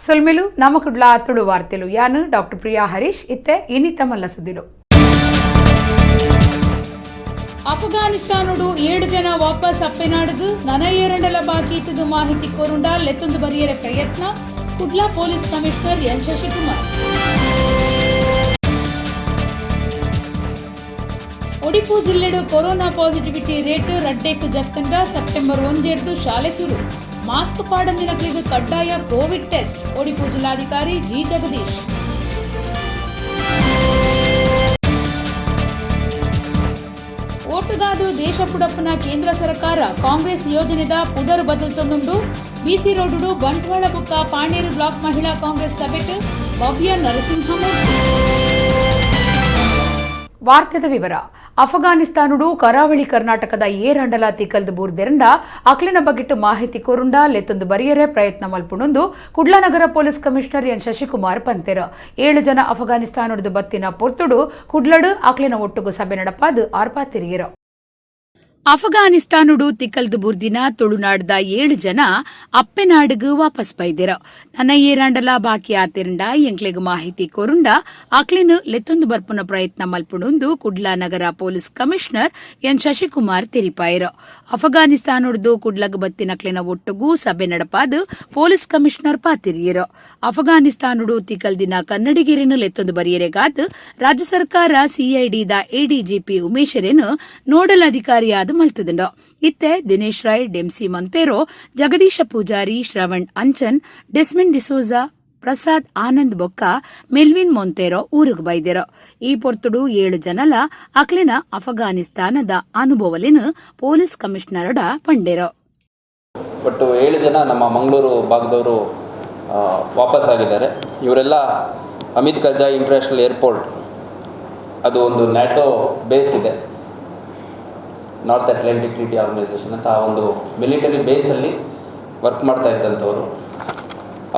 ಸೊಲ್ಮೆಲು ನಮಕುಡ್ಲ ತುಳು ವಾರ್ತೆಲು ಯಾನು ಡಾಕ್ಟರ್ ಪ್ರಿಯಾ ಹರೀಶ್ ಇತ್ತೆ ಇನ್ನಿತ ಮಲ್ಲ ಸುದ್ದಿಲು. ಅಫ್ಘಾನಿಸ್ತಾನೋಡು 7 ಜನ ವಾಪಸ್ ಅಪ್ಪೆನಾಡುಗು ನನಯೇರಂಡಲ ಬಾಕೀತದು ಮಾಹಿತಿ ಕೋರುಂಡ ಲೆತ್ತೊಂದು ಬರಿಯರೆ ಪ್ರಯತ್ನ Kudla police commissioner N Shashikumar. Odipu ಜಿಲ್ಲೆಡು corona positivity rate ರಡ್ಡೆಕ್ ಜತ್ತಂಡ September 1 ಶಾಲೆ ಶುರು. ಮಾಸ್ಕ್ ಪಾಡಂದಿನಕ್ಲಿಗೆ ಕಡ್ಡಾಯ ಕೋವಿಡ್ ಟೆಸ್ಟ್. ಒಡಿಪು ಜಿಲ್ಲಾಧಿಕಾರಿ ಜಿ ಜಗದೀಶ್. ಓಟುಗಾದು ದೇಶ ಪುಡಪ್ಪನ ಕೇಂದ್ರ ಸರ್ಕಾರ ಕಾಂಗ್ರೆಸ್ ಯೋಜನೆದ ಪುದರ್ ಬದಲ್ತೊಂದುಂಡು. ಬಿಸಿ ರೋಡು ಬಂಟ್ವಾಳ ಬುಕ್ಕ ಪಾಣೇರು ಬ್ಲಾಕ್ ಮಹಿಳಾ ಕಾಂಗ್ರೆಸ್ ಸಭೆಟ್ ಭವ್ಯ ನರಸಿಂಹಮೂರ್ತಿ. ವಾರ್ತೆದ ವಿವರ. ಅಫ್ಘಾನಿಸ್ತಾನುಡು ಕರಾವಳಿ ಕರ್ನಾಟಕದ ಏರಂಡಲ ತಿಕ್ಕಲ್ದು ಬೂರ್ದೆರಂಡ ಅಕ್ಲಿನ ಬಗೆಟ್ ಮಾಹಿತಿ ಕೋರುಂಡ ಲೆತ್ತೊಂದು ಬರಿಯರೆ ಪ್ರಯತ್ನ ಮಲ್ಪುಣೊಂದು ಕುಡ್ಲನಗರ ಪೊಲೀಸ್ ಕಮಿಷನರ್ ಎನ್ ಶಶಿಕುಮಾರ್ ಪಂತೆರ್. 7 ಜನ ಅಫ್ಘಾನಿಸ್ತಾನುಡು ಬತ್ತಿನ ಪೊರ್ತುಡು ಕುಡ್ಲಡು ಅಕ್ಲಿನ ಒಟ್ಟುಗು ಸಭೆ ನಡಪಾದು ಆರ್ಪಾತಿರಿಯರು. ಅಫ್ಘಾನಿಸ್ತಾನುಡು ತಿಕ್ಕಲ್ದು ಬುರ್ದಿನ ತುಳುನಾಡ್ದ 7 ಜನ ಅಪ್ಪೆನಾಡುಗು ವಾಪಸ್ ಬೈದೆರ. ನನ್ನ ಏರಾಂಡಲ ಬಾಕಿ ಆತಿರಂಡ ಎಂಕ್ಲೆಗ್ ಮಾಹಿತಿ ಕೊರುಂಡ ಅಕ್ಲಿನ ಲೆತ್ತೊಂದು ಬರ್ಪುನ ಪ್ರಯತ್ನ ಮಲ್ಪುಣೊಂದು ಕುಡ್ಲ ನಗರ ಪೊಲೀಸ್ ಕಮಿಷನರ್ ಎನ್ ಶಶಿಕುಮಾರ್ ತೆರಿಪಾಯರು. ಅಫ್ಘಾನಿಸ್ತಾನುಡ್ದು ಕುಡ್ಲಗ್ ಬತ್ತಿನಕ್ಲಿನ ಒಟ್ಟುಗು ಸಭೆ ನಡಪಾದು ಪೊಲೀಸ್ ಕಮಿಷನರ್ ಪಾತಿರಿಯರು. ಅಫ್ಘಾನಿಸ್ತಾನುಡು ತಿಕ್ಕಲ್ದಿನ ಕನ್ನಡಿಗೇರಿನ ಲೆತ್ತೊಂದು ಬರಿಯರೆಗಾದ್ ರಾಜ್ಯ ಸರ್ಕಾರ ಸಿಐಡಿದ ಎಡಿಜಿಪಿ ಉಮೇಶರೇನು ನೋಡಲ್ ಅಧಿಕಾರಿಯಾದ ಮಲ್ತುದುಂಡು. ಇತ್ತೆ ದಿನೇಶ್ ರಾಯ್, ಡೆಮ್ಸಿ ಮೊಂತೇರೋ, ಜಗದೀಶ ಪೂಜಾರಿ, ಶ್ರವಣ್ ಅಂಚನ್, ಡೆಸ್ಮಿನ್ ಡಿಸೋಜಾ, ಪ್ರಸಾದ್ ಆನಂದ್ ಬೊಕ್ಕ, ಮೆಲ್ವಿನ್ ಮೊಂತೇರೋ ಊರುಗ್ ಬೈದೆರು. ಈ ಪೊರ್ತುಡು 7 ಜನಲ ಅಕ್ಲಿನ ಅಫ್ಘಾನಿಸ್ತಾನದ ಅನುಭವಲಿನ ಪೊಲೀಸ್ ಕಮಿಷನರ್ಡ ಪಂಡೇರು. ಒಟ್ಟು 7 ಜನ ನಮ್ಮ ಮಂಗಳೂರು ಭಾಗದವರು ವಾಪಸ್ ಆಗಿದ್ದಾರೆ. ಇವರೆಲ್ಲ ಅಮಿತ್ ಕರ್ಜಾಯ್ ಇಂಟರ್ನ್ಯಾಷನಲ್ ಏರ್ಪೋರ್ಟ್, ಅದು ಒಂದು ನ್ಯಾಟೋ ಬೇಸ್ ಇದೆ, ನಾರ್ತ್ ಅಟ್ಲಾಂಟಿಕ್ ಟ್ರೀಟಿ ಆರ್ಗನೈಸೇಷನ್ ಅಂತ, ಆ ಒಂದು ಮಿಲಿಟರಿ ಬೇಸಲ್ಲಿ ವರ್ಕ್ ಮಾಡ್ತಾ ಇದ್ದಂಥವರು.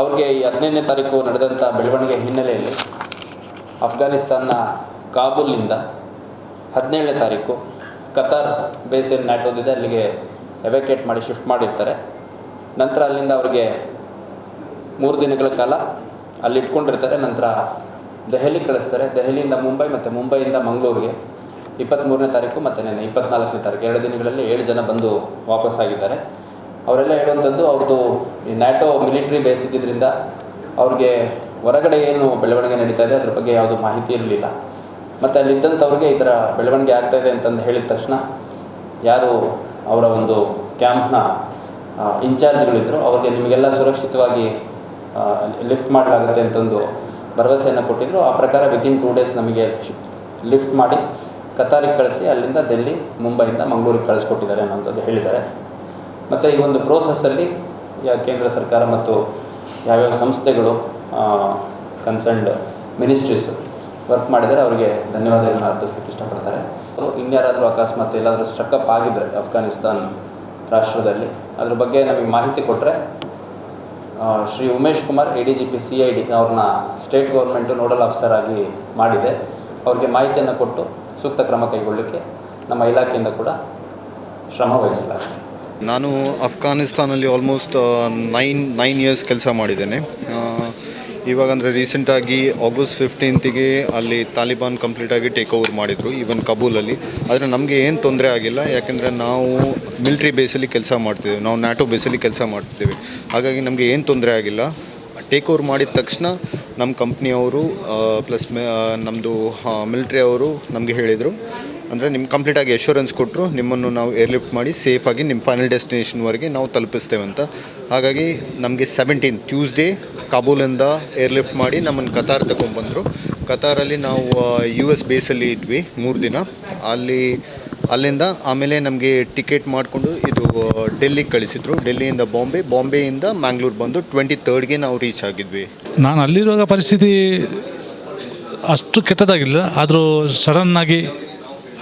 ಅವ್ರಿಗೆ ಈ 15ನೇ ತಾರೀಕು ನಡೆದಂಥ ಬೆಳವಣಿಗೆ ಹಿನ್ನೆಲೆಯಲ್ಲಿ ಅಫ್ಘಾನಿಸ್ತಾನ ಕಾಬೂಲ್ನಿಂದ 17ನೇ ತಾರೀಕು ಕತಾರ್ ಬೇಸ್ ಏನು ನ್ಯಾಟೋದಿದೆ ಅಲ್ಲಿಗೆ ಎವ್ಯಾಕ್ಯುಯೇಟ್ ಮಾಡಿ ಶಿಫ್ಟ್ ಮಾಡಿರ್ತಾರೆ. ನಂತರ ಅಲ್ಲಿಂದ ಅವ್ರಿಗೆ 3 ದಿನಗಳ ಕಾಲ ಅಲ್ಲಿ ಇಟ್ಕೊಂಡಿರ್ತಾರೆ. ನಂತರ ದೆಹಲಿಗೆ ಕಳಿಸ್ತಾರೆ. ದೆಹಲಿಯಿಂದ ಮುಂಬೈ ಮತ್ತು ಮುಂಬೈಯಿಂದ ಮಂಗಳೂರಿಗೆ 23ನೇ ತಾರೀಕು ಮತ್ತು 24ನೇ ತಾರೀಕು 2 ದಿನಗಳಲ್ಲಿ 7 ಜನ ಬಂದು ವಾಪಸ್ಸಾಗಿದ್ದಾರೆ. ಅವರೆಲ್ಲ ಹೇಳುವಂಥದ್ದು ಅವ್ರದ್ದು ಈ ನ್ಯಾಟೋ ಮಿಲಿಟ್ರಿ ಬೇಸ್ ಇದ್ದಿದ್ದರಿಂದ ಅವ್ರಿಗೆ ಹೊರಗಡೆ ಏನು ಬೆಳವಣಿಗೆ ನಡೀತಾ ಇದೆ ಅದ್ರ ಬಗ್ಗೆ ಯಾವುದೂ ಮಾಹಿತಿ ಇರಲಿಲ್ಲ. ಮತ್ತು ಅಲ್ಲಿದ್ದಂಥವ್ರಿಗೆ ಈ ಥರ ಬೆಳವಣಿಗೆ ಆಗ್ತಾಯಿದೆ ಅಂತಂದು ಹೇಳಿದ ತಕ್ಷಣ ಯಾರು ಅವರ ಒಂದು ಕ್ಯಾಂಪ್ನ ಇನ್ಚಾರ್ಜ್ಗಳಿದ್ದರು ಅವ್ರಿಗೆ ನಿಮಗೆಲ್ಲ ಸುರಕ್ಷಿತವಾಗಿ ಲಿಫ್ಟ್ ಮಾಡಲಾಗುತ್ತೆ ಅಂತಂದು ಭರವಸೆಯನ್ನು ಕೊಟ್ಟಿದ್ದರು. ಆ ಪ್ರಕಾರ ವಿತಿನ್ 2 ಡೇಸ್ ನಮಗೆ ಲಿಫ್ಟ್ ಮಾಡಿ ಕತಾರಿಗೆ ಕಳಿಸಿ ಅಲ್ಲಿಂದ ಡೆಲ್ಲಿ, ಮುಂಬೈಯಿಂದ ಮಂಗಳೂರಿಗೆ ಕಳಿಸ್ಕೊಟ್ಟಿದ್ದಾರೆ ಅನ್ನೋಂಥದ್ದು ಹೇಳಿದ್ದಾರೆ. ಮತ್ತು ಈ ಒಂದು ಪ್ರೋಸೆಸ್ಸಲ್ಲಿ ಕೇಂದ್ರ ಸರ್ಕಾರ ಮತ್ತು ಯಾವ್ಯಾವ ಸಂಸ್ಥೆಗಳು ಕನ್ಸರ್ನ್ಡ್ ಮಿನಿಸ್ಟ್ರೀಸು ವರ್ಕ್ ಮಾಡಿದರೆ ಅವರಿಗೆ ಧನ್ಯವಾದಗಳನ್ನು ಅರ್ಪಿಸಲಿಕ್ಕೆ ಇಷ್ಟಪಡ್ತಾರೆ. ಇನ್ಯಾರಾದರೂ ಅಕಸ್ಮಾತ್ ಎಲ್ಲಾದರೂ ಸ್ಟ್ರಕ್ಅಪ್ ಆಗಿದ್ದರೆ ಅಫ್ಘಾನಿಸ್ತಾನ್ ರಾಷ್ಟ್ರದಲ್ಲಿ ಅದ್ರ ಬಗ್ಗೆ ನಮಗೆ ಮಾಹಿತಿ ಕೊಟ್ಟರೆ ಶ್ರೀ ಉಮೇಶ್ ಕುಮಾರ್ ಎಡಿಜಿಪಿ ಸಿಐಡಿ ಅವ್ರನ್ನ ಸ್ಟೇಟ್ ಗೌರ್ಮೆಂಟು ನೋಡಲ್ ಆಫೀಸರ್ ಆಗಿ ಮಾಡಿದೆ. ಅವ್ರಿಗೆ ಮಾಹಿತಿಯನ್ನು ಕೊಟ್ಟು ಸೂಕ್ತ ಕ್ರಮ ಕೈಗೊಳ್ಳಲಿಕ್ಕೆ ನಮ್ಮ ಇಲಾಖೆಯಿಂದ ಕೂಡ ಶ್ರಮ ವಹಿಸಲಾಗಿದೆ. ನಾನು ಅಫ್ಘಾನಿಸ್ತಾನಲ್ಲಿ ಆಲ್ಮೋಸ್ಟ್ 9 ಇಯರ್ಸ್ ಕೆಲಸ ಮಾಡಿದ್ದೇನೆ. ಇವಾಗ ಅಂದರೆ ರೀಸೆಂಟಾಗಿ August 15ಗೆ ಅಲ್ಲಿ ತಾಲಿಬಾನ್ ಕಂಪ್ಲೀಟಾಗಿ ಟೇಕ್ ಓವರ್ ಮಾಡಿದರು, ಈವನ್ ಕಬೂಲಲ್ಲಿ. ಆದರೆ ನಮಗೆ ಏನು ತೊಂದರೆ ಆಗಿಲ್ಲ, ಯಾಕೆಂದರೆ ನಾವು ಮಿಲಿಟ್ರಿ ಬೇಸಲ್ಲಿ ಕೆಲಸ ಮಾಡ್ತಿದ್ದೇವೆ, ನಾವು ನ್ಯಾಟೋ ಬೇಸಲ್ಲಿ ಕೆಲಸ ಮಾಡ್ತಿದ್ದೇವೆ. ಹಾಗಾಗಿ ನಮಗೆ ಏನು ತೊಂದರೆ ಆಗಿಲ್ಲ. ಟೇಕ್ ಓವರ್ ಮಾಡಿದ ತಕ್ಷಣ ನಮ್ಮ ಕಂಪ್ನಿಯವರು ಪ್ಲಸ್ ನಮ್ಮದು ಮಿಲಿಟ್ರಿ ಅವರು ನಮಗೆ ಹೇಳಿದರು, ಅಂದರೆ ನಿಮ್ಮ ಕಂಪ್ಲೀಟಾಗಿ ಅಶ್ಯೂರೆನ್ಸ್ ಕೊಟ್ಟರು, ನಿಮ್ಮನ್ನು ನಾವು ಏರ್ಲಿಫ್ಟ್ ಮಾಡಿ ಸೇಫಾಗಿ ನಿಮ್ಮ ಫೈನಲ್ ಡೆಸ್ಟಿನೇಷನ್ವರೆಗೆ ನಾವು ತಲುಪಿಸ್ತೇವೆ ಅಂತ. ಹಾಗಾಗಿ ನಮಗೆ 17 ಟ್ಯೂಸ್ಡೇ ಕಾಬೂಲಿಂದ ಏರ್ಲಿಫ್ಟ್ ಮಾಡಿ ನಮ್ಮನ್ನು ಕತಾರ್ ತಗೊಂಡ್ಬಂದರು. ಕತಾರಲ್ಲಿ ನಾವು US ಬೇಸಲ್ಲಿ ಇದ್ವಿ 3 ದಿನ. ಅಲ್ಲಿಂದ ಆಮೇಲೆ ನಮಗೆ ಟಿಕೆಟ್ ಮಾಡಿಕೊಂಡು ಇದು ಡೆಲ್ಲಿಗೆ ಕಳಿಸಿದ್ರು. ಡೆಲ್ಲಿಯಿಂದ ಬಾಂಬೆಯಿಂದ ಮ್ಯಾಂಗ್ಳೂರು ಬಂದು 23ಗೆ ನಾವು ರೀಚ್ ಆಗಿದ್ವಿ. ನಾನು ಅಲ್ಲಿರುವಾಗ ಪರಿಸ್ಥಿತಿ ಅಷ್ಟು ಕೆಟ್ಟದಾಗಿಲ್ಲ, ಆದರೂ ಸಡನ್ನಾಗಿ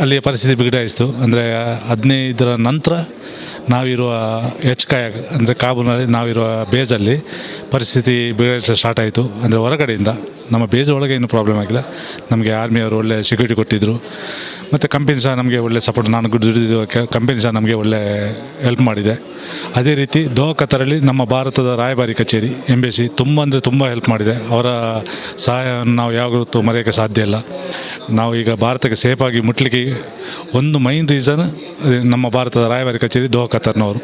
ಅಲ್ಲಿಯ ಪರಿಸ್ಥಿತಿ ಬಿಗಡಾಯಿಸಿತು. ಅಂದರೆ 15ರ ನಂತರ ನಾವಿರುವ HKI ಅಂದರೆ ಕಾಬೂಲ್ನಲ್ಲಿ ನಾವಿರುವ ಬೇಜಲ್ಲಿ ಪರಿಸ್ಥಿತಿ ಬಿಗಡಾಯಿಸಲು ಸ್ಟಾರ್ಟ್ ಆಯಿತು. ಅಂದರೆ ಹೊರಗಡೆಯಿಂದ, ನಮ್ಮ ಬೇಜ್ ಒಳಗೆ ಏನು ಪ್ರಾಬ್ಲಮ್ ಆಗಿಲ್ಲ. ನಮಗೆ ಆರ್ಮಿಯವರು ಒಳ್ಳೆ ಸೆಕ್ಯೂರಿಟಿ ಕೊಟ್ಟಿದ್ದರು, ಮತ್ತು ಕಂಪನಿ ಸಹ ನಮಗೆ ಒಳ್ಳೆ ಸಪೋರ್ಟ್, ನಾನು ದುಡಿದಿರುವ ಕಂಪನಿ ಸಹ ನಮಗೆ ಒಳ್ಳೆ ಹೆಲ್ಪ್ ಮಾಡಿದೆ. ಅದೇ ರೀತಿ ದೋಹಾ ಕತಾರಲ್ಲಿ ನಮ್ಮ ಭಾರತದ ರಾಯಭಾರಿ ಕಚೇರಿ ಎಂಬೆಸಿ ತುಂಬ ಅಂದರೆ ತುಂಬ ಹೆಲ್ಪ್ ಮಾಡಿದೆ. ಅವರ ಸಹಾಯವನ್ನು ನಾವು ಯಾವತ್ತೂ ಮರೆಯೋಕ್ಕೆ ಸಾಧ್ಯ ಇಲ್ಲ. ನಾವು ಈಗ ಭಾರತಕ್ಕೆ ಸೇಫಾಗಿ ಮುಟ್ಲಿಕ್ಕೆ ಒಂದು ಮೈನ್ ರೀಸನ್ ನಮ್ಮ ಭಾರತದ ರಾಯಭಾರಿ ಕಚೇರಿ ದೋಹಾ ಕತಾರ್ನವರು.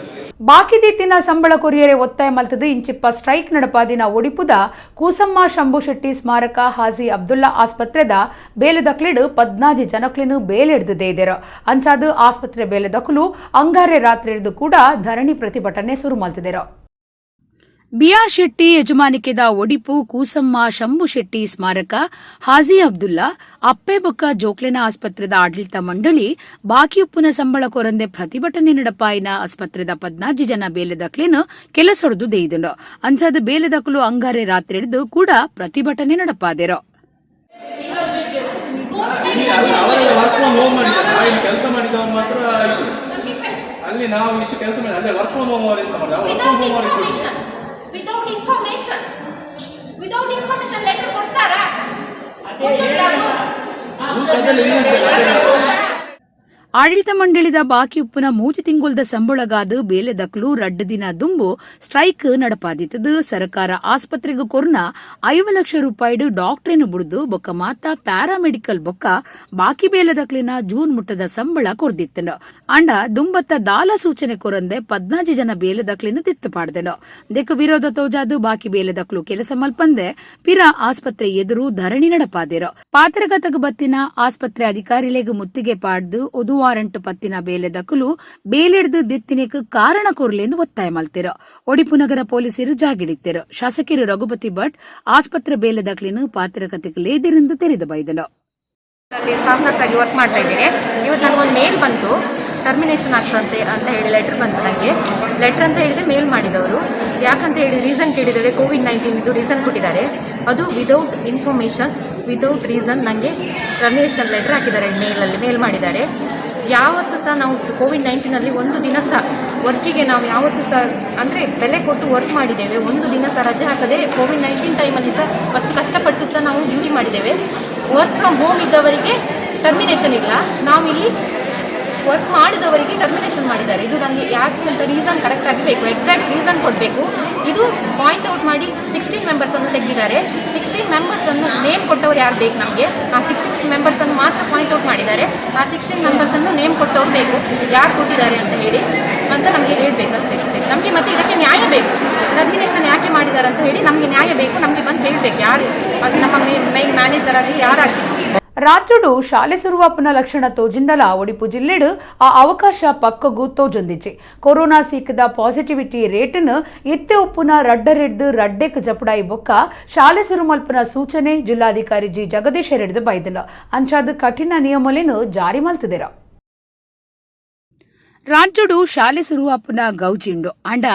ಬಾಕಿ ದಿತ್ತಿನ ಸಂಬಳ ಕೊರಿಯರೆ ಒತ್ತಾಯ ಮಲ್ತದು ಇಂಚಿಪ್ಪ ಸ್ಟ್ರೈಕ್ ನಡಪಾದಿನ ಒಡಿಪುದ ಕೂಸಮ್ಮ ಶಂಭು ಶೆಟ್ಟಿ ಸ್ಮಾರಕ ಹಾಜಿ ಅಬ್ದುಲ್ಲಾ ಆಸ್ಪತ್ರೆದ ಬೇಲೆದಕ್ಲಿಡು 14 ಜನಕ್ಲಿನು ಬೇಲೆಡ್ದು ಇದ್ದಾರೆ. ಅಂಚಾದು ಆಸ್ಪತ್ರೆ ಬೇಲೆದಕ್ಲು ಅಂಗಾರೆ ರಾತ್ರಿ ಹಿಡಿದು ಕೂಡ ಧರಣಿ ಪ್ರತಿಭಟನೆ ಶುರು ಮಾಡ್ತಿದ್ದಾರೆ. ಬಿಆರ್ ಶೆಟ್ಟಿ ಯಜಮಾನಿಕೆದ ಒಡಿಪು ಕೂಸಮ್ಮ ಶಂಭು ಶೆಟ್ಟಿ ಸ್ಮಾರಕ ಹಾಜಿ ಅಬ್ದುಲ್ಲಾ ಅಪ್ಪೆಬೊಕ್ಕ ಜೋಕ್ಲೆನ ಆಸ್ಪತ್ರೆದ ಆಡಳಿತ ಮಂಡಳಿ ಬಾಕಿಯುಪ್ಪುನ ಸಂಬಳ ಕೊರಂದೆ ಪ್ರತಿಭಟನೆ ನಡಪಾಯಿನ ಆಸ್ಪತ್ರೆದ 14 ಜನ ಬೇಲೆದಕ್ಲೇನು ಕೆಲಸೊಡ್ದು ದೇಯ್ದುಂಡು. ಅಂಚಾದ ಬೇಲೆದಕ್ಲು ಅಂಗಾರೆ ರಾತ್ರಿ ಹಿಡಿದು ಕೂಡ ಪ್ರತಿಭಟನೆ ನಡಪಾದೆರೋ. Without information letter ಕೊಡ್ತಾರಾ? ಆಡಳಿತ ಮಂಡಳಿದ ಬಾಕಿ ಉಪ್ಪುನ 3 ತಿಂಗುಲ್ದ ಸಂಬಳಗಾದು ಬೇಲೆದಕ್ಲು ರಡ್ಡು ದಿನ ದುಂಬು ಸ್ಟ್ರೈಕ್ ನಡಪಾದಿತ್ತದು. ಸರ್ಕಾರ ಆಸ್ಪತ್ರೆಗೂ ಕೊರ್ನ 5 ಲಕ್ಷ ರೂಪಾಯಿ ಡಾಕ್ಟ್ರೇನು ಬುಡ್ದು ಬೊಕ್ಕ ಮಾತ ಪ್ಯಾರಾಮೆಡಿಕಲ್ ಬೊಕ್ಕ ಬಾಕಿ ಬೇಲೆದಕ್ಲಿನ ಜೂನ್ ಮುಟ್ಟದ ಸಂಬಳ ಕೊರ್ದಿತ್ತನು. ಅಂಡ ದುಂಬತ್ತ ದಾಲ ಸೂಚನೆ ಕೊರಂದೆ 14 ಜನ ಬೇಲೆದಕ್ಲಿನ ತಿತ್ತು ಪಾಡ್ದನು. ದೆಕ್ಕ ವಿರೋಧ ತೋಜಾದು ಬಾಕಿ ಬೇಲೆದಕ್ಲು ಕೆಲಸ ಮಲ್ಪಂದೆ ಪಿರ ಆಸ್ಪತ್ರೆ ಎದುರು ಧರಣಿ ನಡಪಾದಿರೋ. ಪಾತ್ರಗತಗ ಬತ್ತಿನ ಆಸ್ಪತ್ರೆ ಅಧಿಕಾರಿಲೆಗ್ ಮುತ್ತಿಗೆ ಪಾಡ್ದು ಒದು ವಾರಂಟ್ ಪತ್ತಿನ ಬೇಲೆದಕಲು ಬೇಲೆಡ್ದು ದಿತ್ತಿನೆಕ್ ಕಾರಣ ಕೊರ್ಲೆಂದು ಒತ್ತಾಯ ಮಲ್ತಿರೋ. ಒಡಿಪು ನಗರ ಪೊಲೀಸರು ಜಾಗಿಡಿತ್ತಿರೋ. ಶಾಸಕರು ರಘುಪತಿ ಭಟ್ ಆಸ್ಪತ್ರೆ ಬೇಲೆದಕ್ಲಿನ ಪಾತ್ರಕತೆಗೆ ಲೇದಿರಿಂದ ತೆರೆದು ಬೈದನು. ಅಲ್ಲಿ ಸ್ಟಾಫ್ ನರ್ಸ್ ಆಗಿ ವರ್ಕ್ ಮಾಡ್ತಾ ಇದ್ದೇನೆ. ಇವತ್ತು ನನಗೊಂದು ಮೇಲ್ ಬಂತು, ಟರ್ಮಿನೇಷನ್ ಆಗ್ತಂತೆ ಅಂತ ಹೇಳಿ ಲೆಟರ್ ಬಂತು ನನಗೆ. ಲೆಟರ್ ಅಂತ ಹೇಳಿದರೆ ಮೇಲ್ ಮಾಡಿದವರು ಯಾಕಂತ ಹೇಳಿ ರೀಸನ್ ಕೇಳಿದರೆ ಕೋವಿಡ್-19 ರೀಸನ್ ಕೊಟ್ಟಿದ್ದಾರೆ. ಅದು ವಿದೌಟ್ ಇನ್ಫಾರ್ಮೇಷನ್ ವಿದೌಟ್ ರೀಸನ್ ನನಗೆ ಟರ್ಮಿನೇಷನ್ ಲೆಟರ್ ಹಾಕಿದ್ದಾರೆ, ಮೇಲ್ ಮಾಡಿದ್ದಾರೆ. ಯಾವತ್ತೂ ಸಹ ನಾವು ಕೋವಿಡ್-19 ಒಂದು ದಿನ ಸಹ ವರ್ಕಿಗೆ ನಾವು ಯಾವತ್ತೂ ಸಹ ಅಂದರೆ ಬೆಲೆ ಕೊಟ್ಟು ವರ್ಕ್ ಮಾಡಿದ್ದೇವೆ. ಒಂದು ದಿನ ಸಹ ರಜೆ ಹಾಕದೆ ಕೋವಿಡ್-19 ಟೈಮಲ್ಲಿ ಸಹ ಅಷ್ಟು ಕಷ್ಟಪಟ್ಟು ಸಹ ನಾವು ಡ್ಯೂಟಿ ಮಾಡಿದ್ದೇವೆ. ವರ್ಕ್ ಫ್ರಮ್ ಹೋಮ್ ಇದ್ದವರಿಗೆ ಟರ್ಮಿನೇಷನ್ ಇಲ್ಲ, ನಾವಿಲ್ಲಿ ವರ್ಕ್ ಮಾಡಿದವರಿಗೆ ಟರ್ಮಿನೇಷನ್ ಮಾಡಿದ್ದಾರೆ. ಇದು ನನಗೆ ಯಾಕೆ ಅಂತ ರೀಸನ್ ಕರೆಕ್ಟಾಗಿ ಬೇಕು, ಎಕ್ಸಾಕ್ಟ್ ರೀಸನ್ ಕೊಡಬೇಕು. ಇದು ಪಾಯಿಂಟ್ ಔಟ್ ಮಾಡಿ 16 ಮೆಂಬರ್ಸನ್ನು ತೆಗೆದಿದ್ದಾರೆ. 16 ಮೆಂಬರ್ಸನ್ನು ನೇಮ್ ಕೊಟ್ಟವ್ರು ಯಾರು ಬೇಕು ನಮಗೆ, ಆ 16 ಮೆಂಬರ್ಸನ್ನು ಮಾತ್ರ ಪಾಯಿಂಟ್ ಔಟ್ ಮಾಡಿದ್ದಾರೆ. ಆ 16 ಮೆಂಬರ್ಸನ್ನು ನೇಮ್ ಕೊಟ್ಟವ್ರು ಬೇಕು, ಯಾರು ಕೊಟ್ಟಿದ್ದಾರೆ ಅಂತ ಹೇಳಿ ಅಂತ ನಮಗೆ ಹೇಳಬೇಕು ಅಷ್ಟೇ. ನಮಗೆ ಮತ್ತೆ ಇದಕ್ಕೆ ನ್ಯಾಯ ಬೇಕು. ಟರ್ಮಿನೇಷನ್ ಯಾಕೆ ಮಾಡಿದ್ದಾರೆ ಅಂತ ಹೇಳಿ ನಮಗೆ ನ್ಯಾಯ ಬೇಕು, ನಮಗೆ ಬಂದು ಹೇಳಬೇಕು ಯಾರು, ಅದು ನಮ್ಮ ಮೈನ್ ಮ್ಯಾನೇಜರ್ ಆಗಲಿ ಯಾರಾಗಲಿ. ರಾಜ್ಯಡು ಶಾಲೆ ಸುರುವಾಪನ ಲಕ್ಷಣ ತೋಜಿಂಡಲ ಒಡಿಪು ಜಿಲ್ಲೆಡು ಆ ಅವಕಾಶ ಪಕ್ಕಗೂ ತೋಜೊಂದಿಚ್ಚಿ. ಕೊರೋನಾ ಸಿಕ್ಕದ ಪಾಸಿಟಿವಿಟಿ ರೇಟನ್ನು ಎತ್ತೆ ಉಪ್ಪುನ ರಡ್ಡರೆಡ್ದು ರಡ್ಡೆಕ್ ಜಪಡಾಯಿ ಬೊಕ್ಕ ಶಾಲೆ ಸುರುಮಲ್ಪನ ಸೂಚನೆ ಜಿಲ್ಲಾಧಿಕಾರಿ ಜಿ ಜಗದೀಶ್ ಹಿಡಿದು ಬೈದನು. ಅಂಚಾದ ಕಠಿಣ ನಿಯಮಲೇನು ಜಾರಿ ಮಲ್ತಿದೆರ. ರಾಜ್ಯಡು ಶಾಲೆ ಸುರುವಾಪುನ ಗೌಜಿಂಡು ಅಂಡ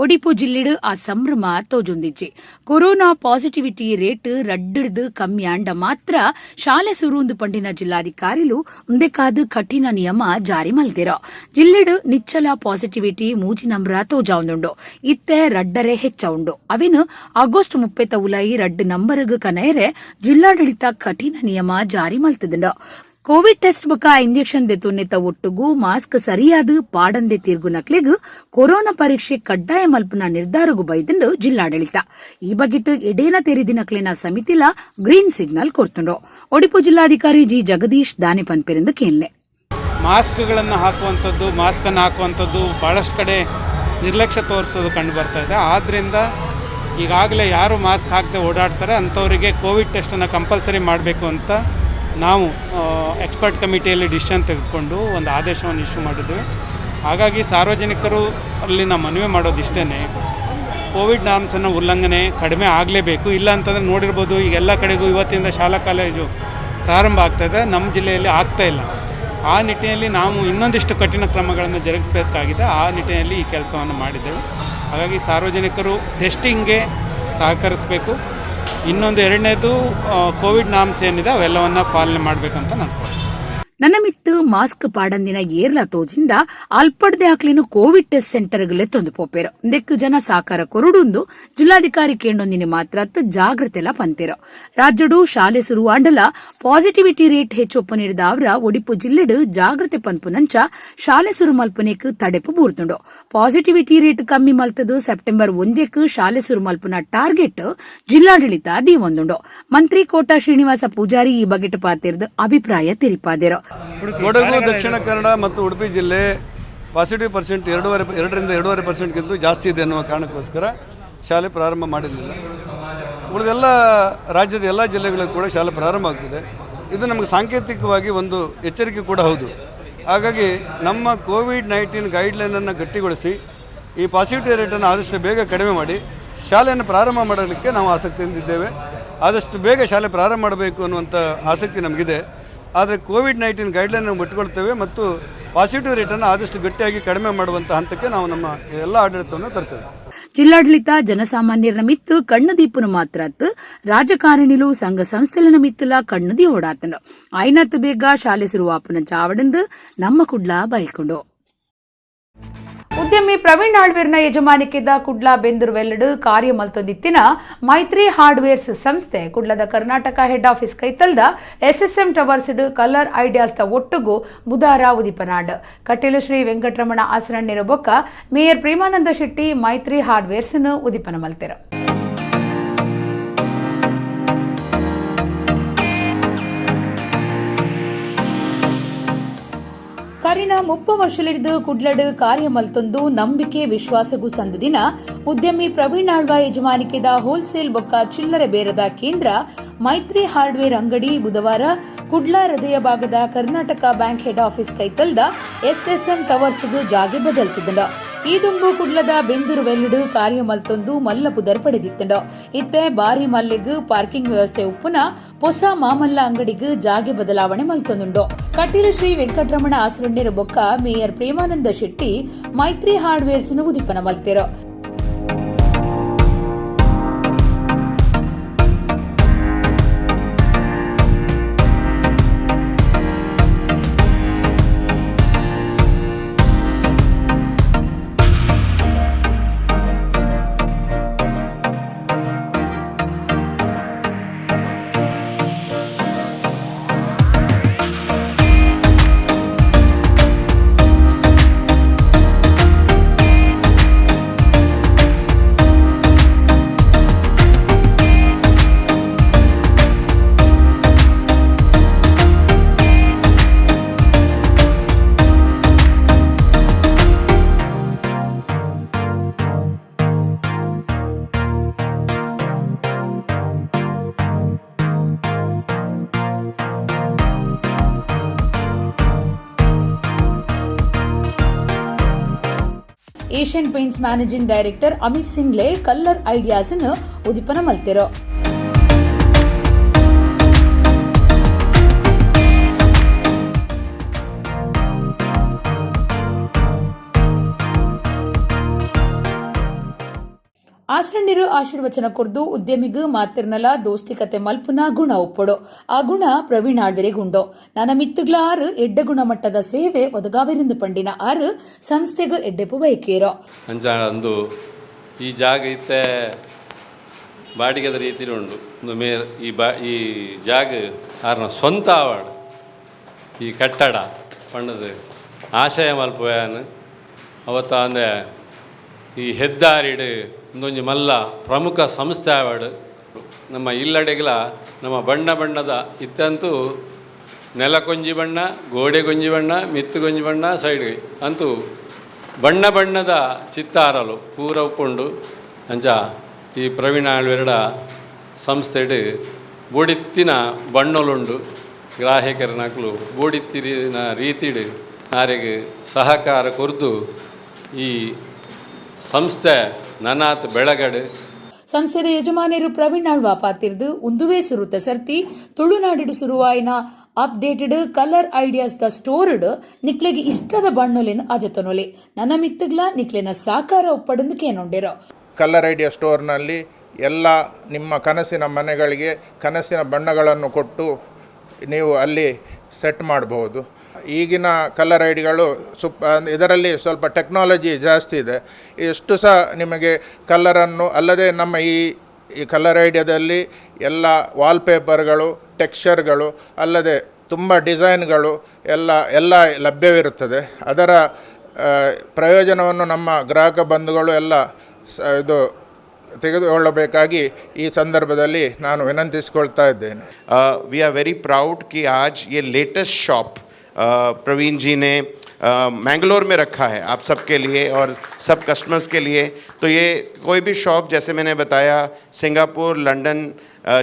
ಒಡಿಪು ಜಿಲ್ಲೆಡು ಆ ಸಂಭ್ರಮ ತೋಜುಂದಿಜ್ಜಿ. ಕೊರೋನಾ ಪಾಸಿಟಿವಿಟಿ ರೇಟ್ ರಡ್ಡಿಡ್ದು ಕಮ್ಮಿ ಅಂಡ ಮಾತ್ರ ಶಾಲೆ ಸುರುಂದು ಪಂಡಿನ ಜಿಲ್ಲಾಧಿಕಾರಿಲು ಉಂದೆಕಾದು ಕಠಿಣ ನಿಯಮ ಜಾರಿ ಮಲ್ತಿರೋ. ಜಿಲ್ಲೆಡು ನಿಚ್ಚಲ ಪಾಸಿಟಿವಿಟಿ 3 ನಂಬರ ತೋಜಾವುಂಡು, ಇತ್ತೆ ರಡ್ಡರೆ ಹೆಚ್ಚ ಉಂಡು. ಅವಿನು ಆಗಸ್ಟ್ 30 ಉಲಾಯಿ ರಡ್ಡು ನಂಬರ್ಗ್ ಕನೆಯರೆ ಜಿಲ್ಲಾಡಳಿತ ಕಠಿಣ ನಿಯಮ ಜಾರಿ ಮಲ್ತುಂಡು. ಕೋವಿಡ್ ಟೆಸ್ಟ್ ಬೊಕ್ಕ ಇಂಜೆಕ್ಷನ್ ದೆತೊನ್ನೆತ ಒಟ್ಟುಗೂ ಮಾಸ್ಕ್ ಸರಿಯಾದ ಪಾಡಂದೆ ತೀರ್ಗು ನಕ್ಲೆಗ್ ಕೊರೋನಾ ಪರೀಕ್ಷೆ ಕಡ್ಡಾಯ ಮಲ್ಪನ ನಿರ್ಧಾರಗೂ ಬೈದುಂಡು ಜಿಲ್ಲಾಡಳಿತ. ಈ ಬಗೆಟ್ ಎಡೇನ ತೆರಿದಿನಕ್ಲೆನ ಸಮಿತಿಲ ಗ್ರೀನ್ ಸಿಗ್ನಲ್ ಕೊರ್ತುಂಡು. ಒಡಿಪು ಜಿಲ್ಲಾಧಿಕಾರಿ ಜಿ ಜಗದೀಶ್ ದಾನೆ ಪನ್ಪೆರಿಂದ ಕೇಳ್ಲೆ. ಮಾಸ್ಕ್ಗಳನ್ನು ಹಾಕುವಂಥದ್ದು ಭಾಳಷ್ಟು ಕಡೆ ನಿರ್ಲಕ್ಷ್ಯ ತೋರಿಸೋದು ಕಂಡು ಬರ್ತಾ ಇದೆ. ಆದ್ದರಿಂದ ಈಗಾಗಲೇ ಯಾರು ಮಾಸ್ಕ್ ಹಾಕದೆ ಓಡಾಡ್ತಾರೆ ಅಂಥವರಿಗೆ ಕೋವಿಡ್ ಟೆಸ್ಟನ್ನು ಕಂಪಲ್ಸರಿ ಮಾಡಬೇಕು ಅಂತ ನಾವು ಎಕ್ಸ್ಪರ್ಟ್ ಕಮಿಟಿಯಲ್ಲಿ ಡಿಸಿಷನ್ ತೆಗೆದುಕೊಂಡು ಒಂದು ಆದೇಶವನ್ನು ಇಶ್ಯೂ ಮಾಡಿದ್ವಿ. ಹಾಗಾಗಿ ಸಾರ್ವಜನಿಕರು ಅಲ್ಲಿ ನಾವು ಮನವಿ ಮಾಡೋದಿಷ್ಟೇ, ಕೋವಿಡ್ ನಾರ್ಮ್ಸನ್ನು ಉಲ್ಲಂಘನೆ ಕಡಿಮೆ ಆಗಲೇಬೇಕು. ಇಲ್ಲ ಅಂತಂದರೆ ನೋಡಿರ್ಬೋದು ಈಗ ಎಲ್ಲ ಕಡೆಗೂ ಇವತ್ತಿಂದ ಶಾಲಾ ಕಾಲೇಜು ಪ್ರಾರಂಭ ಆಗ್ತಾಯಿದೆ, ನಮ್ಮ ಜಿಲ್ಲೆಯಲ್ಲಿ ಆಗ್ತಾಯಿಲ್ಲ. ಆ ನಿಟ್ಟಿನಲ್ಲಿ ನಾವು ಇನ್ನೊಂದಿಷ್ಟು ಕಠಿಣ ಕ್ರಮಗಳನ್ನು ಜರುಗಿಸಬೇಕಾಗಿದೆ. ಆ ನಿಟ್ಟಿನಲ್ಲಿ ಈ ಕೆಲಸವನ್ನು ಮಾಡಿದ್ದೇವೆ. ಹಾಗಾಗಿ ಸಾರ್ವಜನಿಕರು ಟೆಸ್ಟಿಂಗ್ಗೆ ಸಹಕರಿಸಬೇಕು. ಇನ್ನೊಂದು ಎರಡನೇದು ಕೋವಿಡ್ ನಾರ್ಮ್ಸ್ ಏನಿದೆ ಅವೆಲ್ಲವನ್ನು ಪಾಲನೆ ಮಾಡಬೇಕಂತ ನಾನು ನನ್ನ ಮಿತ್ರ ಮಿತ್ತು ಮಾಸ್ಕ್ ಪಾಡಂದಿನ ಏರ್ಲ ತೋಜಿಂಡ ಅಲ್ಪಡ್ದೆ ಆಕ್ಲಿನ ಕೋವಿಡ್ ಟೆಸ್ಟ್ ಸೆಂಟರ್ಗಳೇ ತಂದು ಪೋಪೇರು ದೆಕ್ಕು ಜನ ಸಾಕಾರ ಕೊರಡುಂದು ಜಿಲ್ಲಾಧಿಕಾರಿ ಕೇಂಡೊಂದಿನ ಮಾತ್ರ ಜಾಗ್ರತೆಲ ಪಂತೇರು ರಾಜ್ಯಡು ಶಾಲೆ ಶುರುವಾಂಡಲ ಪಾಸಿಟಿವಿಟಿ ರೇಟ್ ಹೆಚ್ಚೊಪ್ಪ ನೀಡಿದ ಅವರ ಒಡಿಪು ಜಿಲ್ಲೆಡು ಜಾಗ್ರತೆ ಪನ್ಪುನಂಚ ಶಾಲೆ ಶುರು ಮಲ್ಪನೆಕ್ ತಡೆಪು ಬೂರ್ತುಂಡು ಪಾಸಿಟಿವಿಟಿ ರೇಟ್ ಕಮ್ಮಿ ಮಲ್ತದು ಸೆಪ್ಟೆಂಬರ್ 1 ಶಾಲೆ ಶುರು ಮಲ್ಪನ ಟಾರ್ಗೆಟ್ ಜಿಲ್ಲಾಡಳಿತ ದೀವೊಂದುಂಡು ಮಂತ್ರಿ ಕೋಟಾ ಶ್ರೀನಿವಾಸ ಪೂಜಾರಿ ಈ ಬಗೆಟ್ ಪಾತಿರ್ದು ಅಭಿಪ್ರಾಯ ತಿರಿಪಾದಿರು. ಕೊಡಗು, ದಕ್ಷಿಣ ಕನ್ನಡ ಮತ್ತು ಉಡುಪಿ ಜಿಲ್ಲೆ ಪಾಸಿಟಿವ್ ಪರ್ಸೆಂಟ್ 2.5% ಜಾಸ್ತಿ ಇದೆ ಅನ್ನುವ ಕಾರಣಕ್ಕೋಸ್ಕರ ಶಾಲೆ ಪ್ರಾರಂಭ ಮಾಡಿರಲಿಲ್ಲ. ಉಳಿದೆಲ್ಲ ರಾಜ್ಯದ ಎಲ್ಲ ಜಿಲ್ಲೆಗಳಿಗೂ ಕೂಡ ಶಾಲೆ ಪ್ರಾರಂಭ ಆಗ್ತಿದೆ. ಇದು ನಮಗೆ ಸಾಂಕೇತಿಕವಾಗಿ ಒಂದು ಎಚ್ಚರಿಕೆ ಕೂಡ ಹೌದು. ಹಾಗಾಗಿ ನಮ್ಮ ಕೋವಿಡ್-19 ಗೈಡ್ಲೈನನ್ನು ಗಟ್ಟಿಗೊಳಿಸಿ ಈ ಪಾಸಿಟಿವ್ ರೇಟನ್ನು ಆದಷ್ಟು ಬೇಗ ಕಡಿಮೆ ಮಾಡಿ ಶಾಲೆಯನ್ನು ಪ್ರಾರಂಭ ಮಾಡಲಿಕ್ಕೆ ನಾವು ಆಸಕ್ತಿಯಿಂದಿದ್ದೇವೆ. ಆದಷ್ಟು ಬೇಗ ಶಾಲೆ ಪ್ರಾರಂಭ ಮಾಡಬೇಕು ಅನ್ನುವಂಥ ಆಸಕ್ತಿ ನಮಗಿದೆ. ಆದರೆ ಕೋವಿಡ್-19 ಗೈಡ್ಲೈನನ್ನು ಬಿಟ್ಟುಕೊಳ್ತೇವೆ ಮತ್ತು ಪಾಸಿಟಿವ್ ರೇಟನ್ನು ಆದಷ್ಟು ಗಟ್ಟಿಯಾಗಿ ಕಡಿಮೆ ಮಾಡುವಂಥ ಹಂತಕ್ಕೆ ನಾವು ನಮ್ಮ ಎಲ್ಲ ಆಡಳಿತವನ್ನು ತರ್ತೇವೆ. ಜಿಲ್ಲಾಡಳಿತ ಜನಸಾಮಾನ್ಯರ ಮಿತ್ತು ಕಣ್ಣು ದೀಪನು ಮಾತ್ರ ರಾಜಕಾರಣಿಲು ಸಂಘ ಸಂಸ್ಥೆಲನ ಮಿತ್ತುಲ ಕಣ್ಣು ದಿ ಓಡಾತನು ಐನತ್ತು ಬೇಗ ಶಾಲೆ ಶುರುವಾಪನ ಚಾವಡಂದು ನಮ್ಮ ಕುಡ್ಲ ಬೈಕೊಂಡು. ಉದ್ಯಮಿ ಪ್ರವೀಣ್ ಆಳ್ವೇರ್ನ ಯಜಮಾನಿಕೆದ ಕುಡ್ಲ ಬೆಂದೂರು ವೆಲ್ಲಡು ಕಾರ್ಯ ಮಲ್ತೊಂದಿತ್ತಿನ ಮೈತ್ರಿ ಹಾರ್ಡ್ವೇರ್ಸ್ ಸಂಸ್ಥೆ ಕುಡ್ಲದ ಕರ್ನಾಟಕ ಹೆಡ್ ಆಫೀಸ್ ಕೈತಲ್ದ SSM towers colour ideas the ಒಟ್ಟುಗು ಬುಧಾರ ಉದಿಪನಾಡ್ ಕಟೀಲು ಶ್ರೀ ವೆಂಕಟರಮಣ ಆಸರಣ್ಯರ ಬೊಕ್ಕ ಮೇಯರ್ ಪ್ರೇಮಾನಂದ ಶೆಟ್ಟಿ ಮೈತ್ರಿ ಹಾರ್ಡ್ವೇರ್ಸ್ ಉದಿಪನ ಮಲ್ತೆರು. ಕರಿನ 30 ವರ್ಷಲಿಡಿದು ಕುಡ್ಲಡ್ ಕಾರ್ಯ ಮಲ್ತೊಂದು ನಂಬಿಕೆ ವಿಶ್ವಾಸಗೂ ಸಂದದಿನ ಉದ್ಯಮಿ ಪ್ರವೀಣ್ ಆಳ್ವ ಯಜಮಾನಿಕೆದ ಹೋಲ್ಸೇಲ್ ಬೊಕ್ಕ ಚಿಲ್ಲರೆ ಬೇರದ ಕೇಂದ್ರ ಮೈತ್ರಿ ಹಾರ್ಡ್ವೇರ್ ಅಂಗಡಿ ಬುಧವಾರ ಕುಡ್ಲ ಹೃದಯ ಭಾಗದ ಕರ್ನಾಟಕ ಬ್ಯಾಂಕ್ ಹೆಡ್ ಆಫೀಸ್ ಕೈತಲ್ದ SSM ಟವರ್ಸ್ಗೂ ಜಾಗೆ ಬದಲ್ತಿದ್ದ ಈ ದುಂಬು ಕುಡ್ಲದ ಬೆಂದೂರು ವೆಲ್ಲಡು ಕಾರ್ಯ ಮಲ್ತೊಂದು ಮಲ್ಲ ಪುದರ್ ಪಡೆದಿತ್ತಂಡ ಇತ್ತೆ ಬಾರಿ ಮಲ್ಲೆಗ್ ಪಾರ್ಕಿಂಗ್ ವ್ಯವಸ್ಥೆ ಉಪ್ಪುನ ಹೊಸ ಮಾಮಲ್ಲ ಅಂಗಡಿಗೂ ಜಾಗೆ ಬದಲಾವಣೆ ಮಲ್ತೊಂದುಂಡು ಕಟೀಲು ಶ್ರೀ ವೆಂಕಟರಮಣ ಆಸರಣ್ಯರ ಬೊಕ್ಕ ಮೇಯರ್ ಪ್ರೇಮಾನಂದ ಶೆಟ್ಟಿ ಮೈತ್ರಿ ಹಾರ್ಡ್ವೇರ್ಸ್ ಉದಿಪನ ಮಲ್ತೆರು. Asian Paints managing director Amit Syngle colour ideas ಉದಿಪನ ಮಲ್ತೆರು. ಆಸರಣ್ಯರು ಆಶೀರ್ವಚನ ಕೊರ್ದು ಉದ್ಯಮಿಗೂ ಮಾತಿರ್ನಲ ದೋಸ್ತಿಕತೆ ಮಲ್ಪುನ ಗುಣ ಒಪ್ಪಡು ಆ ಗುಣ ಪ್ರವೀಣ್ ಆಳ್ವೆರೆಗುಂಡು ನನ್ನ ಮಿತ್ತುಗ್ಲ ಆರು ಎಡ್ಡ ಗುಣಮಟ್ಟದ ಸೇವೆ ಒದಗಾವಿರಿಂದ ಪಂಡಿನ ಆರು ಸಂಸ್ಥೆಗೂ ಎಡ್ಡೆಪು ಬೈಕೇರೋ ಅಂದು ಈ ಜಾಗ ಇತ್ತೆ ಬಾಡಿಗೆದ ರೀತಿ ಉಂಡು ಒಂದು ಈ ಜಾಗ ಆರ್ನ ಸ್ವಂತ ಆವಾಡು ಈ ಕಟ್ಟಡ ಪಣ್ಣದು ಆಶಯ ಮಲ್ಪುವನು ಅವತ್ತ ಅಂದರೆ ಈ ಹೆದ್ದಾರಿಡು ಒಂದೊಂದು ಮಲ್ಲ ಪ್ರಮುಖ ಸಂಸ್ಥೆ ಆವಾಡು ನಮ್ಮ ಇಲ್ಲಡೆಗಳ ನಮ್ಮ ಬಣ್ಣದ ಇತ್ತಂತೂ ನೆಲ ಕೊಂಜಿ ಬಣ್ಣ ಗೋಡೆ ಗೊಂಜಿ ಬಣ್ಣ ಮಿತ್ತು ಗೊಂಜಿ ಬಣ್ಣ ಸೈಡ್ಗೆ ಅಂತೂ ಬಣ್ಣದ ಚಿತ್ತಾರಲು ಪೂರ ಉಪ್ಪುಂಡು ಅಂಚ ಈ ಪ್ರವೀಣ್ ಆಳ್ವೆರಡ ಸಂಸ್ಥೆಡು ಬೋಡಿತ್ತಿನ ಬಣ್ಣಲುಂಡು ಗ್ರಾಹಕರ ನಕಲು ಬೋಡಿತ್ತಿನ ರೀತಿಡು ಆರೆಗೆ ಸಹಕಾರ ಕೊರ್ದು ಈ ಸಂಸ್ಥೆ ನನಾತ್ ಬೆಳಗಡು ಸಂಸ್ಥೆದ ಯಜಮಾನಿಯರು ಪ್ರವೀಣ್ ಆಳ್ವ ಪಾತಿರ್ದು ಉಂದುವೇ ಸುರುತ ಸರ್ತಿ ತುಳುನಾಡಿಡು ಸುರುವಾಯಿನ ಅಪ್ಡೇಟೆಡ್ ಕಲರ್ ಐಡಿಯಾಸ್ ದ ಸ್ಟೋರ್ಡ್ ನಿಕ್ಲೆಗೆ ಇಷ್ಟದ ಬಣ್ಣೊಲಿನ ಅಜತನೊಲಿ ನನ್ನ ಮಿತ್ತಗ್ಲ ನಿಕ್ಲೆನ ಸಾಕಾರ ಒಪ್ಪಡಂದು ಕೇನೊಂಡಿರೋ ಕಲರ್ ಐಡಿಯಾ ಸ್ಟೋರ್ನಲ್ಲಿ ಎಲ್ಲ ನಿಮ್ಮ ಕನಸಿನ ಮನೆಗಳಿಗೆ ಕನಸಿನ ಬಣ್ಣಗಳನ್ನು ಕೊಟ್ಟು ನೀವು ಅಲ್ಲಿ ಸೆಟ್ ಮಾಡಬಹುದು. ಈಗಿನ ಕಲರ್ ಐಡಿಗಳು ಇದರಲ್ಲಿ ಸ್ವಲ್ಪ ಟೆಕ್ನಾಲಜಿ ಜಾಸ್ತಿ ಇದೆ. ಎಷ್ಟು ಸಹ ನಿಮಗೆ ಕಲರನ್ನು ಅಲ್ಲದೆ ನಮ್ಮ ಈ ಕಲರ್ ಐಡಿಯಾದಲ್ಲಿ ಎಲ್ಲ ವಾಲ್ಪೇಪರ್ಗಳು, ಟೆಕ್ಸ್ಚರ್ಗಳು ಅಲ್ಲದೆ ತುಂಬ ಡಿಸೈನ್ಗಳು ಎಲ್ಲ ಲಭ್ಯವಿರುತ್ತದೆ. ಅದರ ಪ್ರಯೋಜನವನ್ನು ನಮ್ಮ ಗ್ರಾಹಕ ಬಂಧುಗಳು ಎಲ್ಲ ಇದು ತೆಗೆದುಕೊಳ್ಳಬೇಕಾಗಿ ಈ ಸಂದರ್ಭದಲ್ಲಿ ನಾನು ವಿನಂತಿಸಿಕೊಳ್ತಾ ಇದ್ದೇನೆ. वी आर वेरी प्राउड कि आज ये लेटेस्ट शॉप प्रवीण जी ने मैंगलोर में रखा है आप सबके लिए और सब कस्टमर्स के लिए. तो ये कोई भी शॉप, जैसे मैंने बताया, सिंगापुर, लंदन,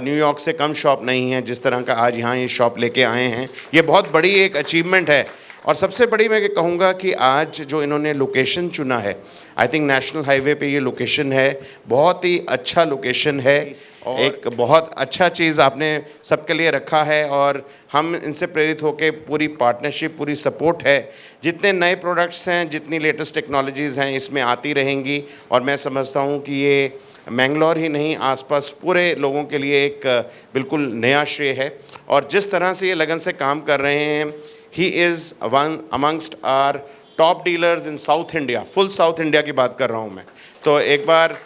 न्यूयॉर्क से कम शॉप नहीं है जिस तरह का आज यहाँ ये शॉप लेके आए हैं. ये बहुत बड़ी एक अचीवमेंट है. और सबसे बड़ी मैं कहूँगा कि आज जो इन्होंने लोकेशन चुना है, आई थिंक नेशनल हाईवे पे ये लोकेशन है, बहुत ही अच्छा लोकेशन है. एक बहुत अच्छा चीज़ आपने सबके लिए रखा है और हम इनसे प्रेरित होकर पूरी पार्टनरशिप, पूरी सपोर्ट है. जितने नए प्रोडक्ट्स हैं, जितनी लेटेस्ट टेक्नोलॉजीज़ हैं, इसमें आती रहेंगी. और मैं समझता हूँ कि ये मैंगलोर ही नहीं, आसपास पूरे लोगों के लिए एक बिल्कुल नया श्रेय है. और जिस तरह से ये लगन से काम कर रहे हैं, he is one amongst our top dealers in south India. Full south India की बात कर रहा हूँ मैं. तो एक बार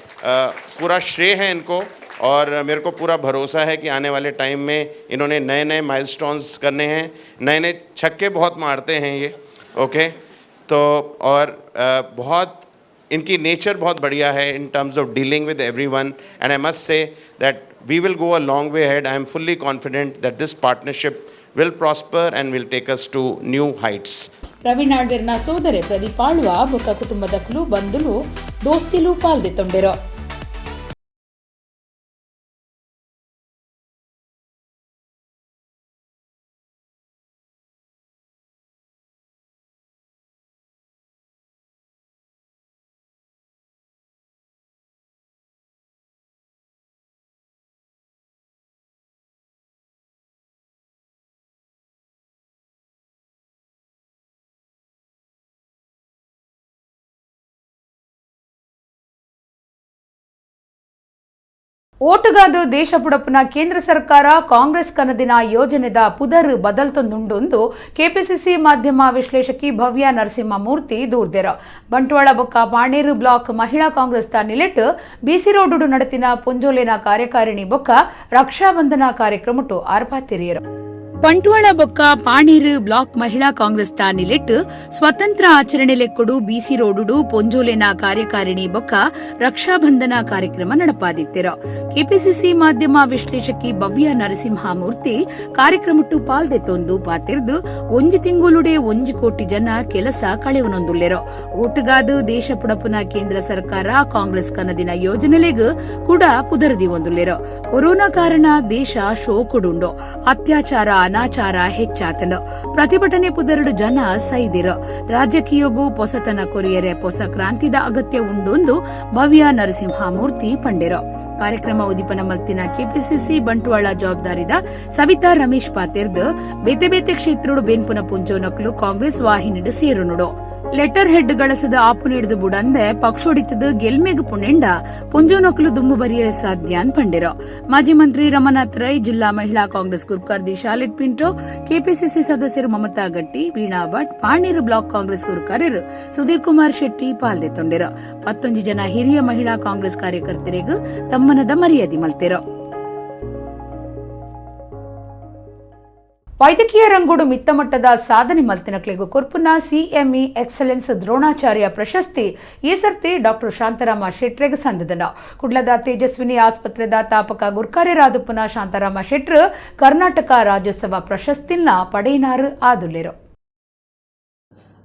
पूरा श्रेय है इनको. और मेरे को पूरा भरोसा है कि आने वाले टाइम में इन्होंने नए नए माइलस्टोन्स करने हैं. नए नए छक्के बहुत मारते हैं ये, ओके. तो और बहुत इनकी नेचर बहुत बढ़िया है in terms of dealing with everyone. And I must say that we will go a long way ahead. I am fully confident that this partnership will prosper and will take us to new heights. Praveen ಆಳ್ವೇರ್ನ ಸೋದರಿ ಪ್ರದೀಪ್ ಆಳ್ವ ಬೊಕ್ಕ ಕುಟುಂಬದಕ್ಕಲು ಬಂಧುಲು ದೋಸ್ತಿಲು ಪಾಲ್ದೆತ್ತೊಂಡೆರು. ಓಟುಗಾದು ದೇಶ ಬುಡಪುನ ಕೇಂದ್ರ ಸರ್ಕಾರ ಕಾಂಗ್ರೆಸ್ ಕನದಿನ ಯೋಜನೆದ ಪುದರ್ ಬದಲ್ತೊಂದುಂಡು KPCC ಮಾಧ್ಯಮ ವಿಶ್ಲೇಷಕಿ ಭವ್ಯ ನರಸಿಂಹಮೂರ್ತಿ ದೂರ್ದೆರ. ಬಂಟ್ವಾಳ ಬೊಕ್ಕ ಪಾಣೇರು block ಮಹಿಳಾ ಕಾಂಗ್ರೆಸ್ ನಿಲೆಟ್ ಬಿಸಿ ರೋಡು ನಡತಿನ ಪೊಂಜೋಲೆನ ಕಾರ್ಯಕಾರಿಣಿ ಬೊಕ್ಕ ರಕ್ಷಾಬಂಧನ ಕಾರ್ಯಕ್ರಮಟು ಆರ್ಪಾತಿರಿಯರು. ಬಂಟ್ವಾಳ ಬೊಕ್ಕ ಪಾಣೇರು ಬ್ಲಾಕ್ ಮಹಿಳಾ ಕಾಂಗ್ರೆಸ್ ನಿಲೆಟ್ ಸ್ವತಂತ್ರ ಆಚರಣೆ ಲೆಕ್ಕಡು ಬಿಸಿ ರೋಡು ಪೊಂಜೋಲೆನ ಕಾರ್ಯಕಾರಿಣಿ ಬೊಕ್ಕ ರಕ್ಷಾಬಂಧನ ಕಾರ್ಯಕ್ರಮ ನಡಪಾದಿತ್ತೆರ. ಕೆಪಿಸಿಸಿ ಮಾಧ್ಯಮ ವಿಶ್ಲೇಷಕಿ ಭವ್ಯ ನರಸಿಂಹಮೂರ್ತಿ ಕಾರ್ಯಕ್ರಮಟ್ಟು ಪಾಲ್ದೆತ್ತೊಂದು ಪಾತಿರ್ದು 1 ತಿಂಗುಳುಡೆ 1 ಕೋಟಿ ಜನ ಕೆಲಸ ಕಳೆವನೊಂದುಲ್ಲೆರು. ಓಟುಗಾದು ದೇಶ ಪುಡಪುನ ಕೇಂದ್ರ ಸರ್ಕಾರ ಕಾಂಗ್ರೆಸ್ ಕನದಿನ ಯೋಜನೆಲೆಗ್ ಕೂಡ ಪುದರದಿ ಒಂದುಲ್ಲೆರು. ಕೊರೋನಾ ಕಾರಣ ದೇಶ ಶೋಕುಡುಂಡು ಅತ್ಯಾಚಾರ ಅನಾಚಾರ ಹೆಚ್ಚಾತಂಡು. ಪ್ರತಿಭಟನೆ ಪುದರಡು ಜನ ಸೈದಿರು. ರಾಜಕೀಯಗೂ ಪೊಸತನ ಕೊರಿಯರೆ ಪೊಸ ಕ್ರಾಂತಿದ ಅಗತ್ಯ ಉಂಡೊಂದು ಭವ್ಯ ನರಸಿಂಹಮೂರ್ತಿ ಪಂಡೆರು. ಕಾರ್ಯಕ್ರಮ ಉದಿಪನ ಮಲ್ತಿನ ಕೆಪಿಸಿಸಿ ಬಂಟ್ವಾಳ ಜವಾಬ್ದಾರಿದ ಸವಿತಾ ರಮೇಶ್ ಪಾತಿರ್ದು ಬೇತೆ ಬೇತೆ ಕ್ಷೇತ್ರಡು ಬೆನ್ಪುನ ಪುಂಚೋನಕ್ಲು ಕಾಂಗ್ರೆಸ್ ವಾಹಿನಿಡು ಸೇರುನುಡು. ಲೆಟರ್ ಹೆಡ್ ಗಳಸದ ಆಪು ನೀಡಿದು ಬುಡಂದೆ ಪಕ್ಷೋಡಿತದ ಗೆಲ್ಮೆಗ್ ಪುಣೆಂಡ ಪುಂಜೋನಕ್ಲು ದುಂಬು ಬರಿಯರೆ ಸಾಧ್ಯ ಅನ್ ಪಂಡಿರೋ. ಮಾಜಿ ಮಂತ್ರಿ ರಮನಾಥ್ ರೈ, ಜಿಲ್ಲಾ ಮಹಿಳಾ ಕಾಂಗ್ರೆಸ್ ಗುರುಕಾರ್ದಿ ಶಾಲೆಟ್ ಪಿಂಟೋ, ಕೆಪಿಸಿಸಿ ಸದಸ್ಯರು ಮಮತಾ ಗಟ್ಟಿ, ವೀಣಾ ಭಟ್, ಪಾಣೇರು ಬ್ಲಾಕ್ ಕಾಂಗ್ರೆಸ್ ಗುರುಕಾರ್ಯರು ಸುಧೀರ್ ಕುಮಾರ್ ಶೆಟ್ಟಿ ಪಾಲ್ದೆತ್ತೊಂಡಿರೋ. 11 ಜನ ಹಿರಿಯ ಮಹಿಳಾ ಕಾಂಗ್ರೆಸ್ ಕಾರ್ಯಕರ್ತರಿಗೂ ತಮ್ಮನದ ಮರ್ಯಾದೆ ಮಲ್ತಿರೋ. ವೈದ್ಯಕೀಯ ರಂಗೋಡು ಮಿತ್ತಮಟ್ಟದ ಸಾಧನೆ ಮಲ್ತಿನಕ್ಲೆಗೂ ಕೊರ್ಪುನ ಸಿಎಂಇ ಎಕ್ಸಲೆನ್ಸ್ ದ್ರೋಣಾಚಾರ್ಯ ಪ್ರಶಸ್ತಿ ಈ ಸರ್ತಿ ಡಾಕ್ಟರ್ ಶಾಂತಾರಾಮ ಶೆಟ್ರೆಗೆ ಸಂದದನ. ಕುಡ್ಲದ ತೇಜಸ್ವಿನಿ ಆಸ್ಪತ್ರೆದ ತಾಪಕ ಗುರ್ಕಾರ್ಯರಾದುಪುನ ಶಾಂತಾರಾಮ ಶೆಟ್ರು ಕರ್ನಾಟಕ ರಾಜ್ಯೋತ್ಸವ ಪ್ರಶಸ್ತಿನ ಪಡೆಯಿನಾರು ಆದುಲ್ಲೆರು.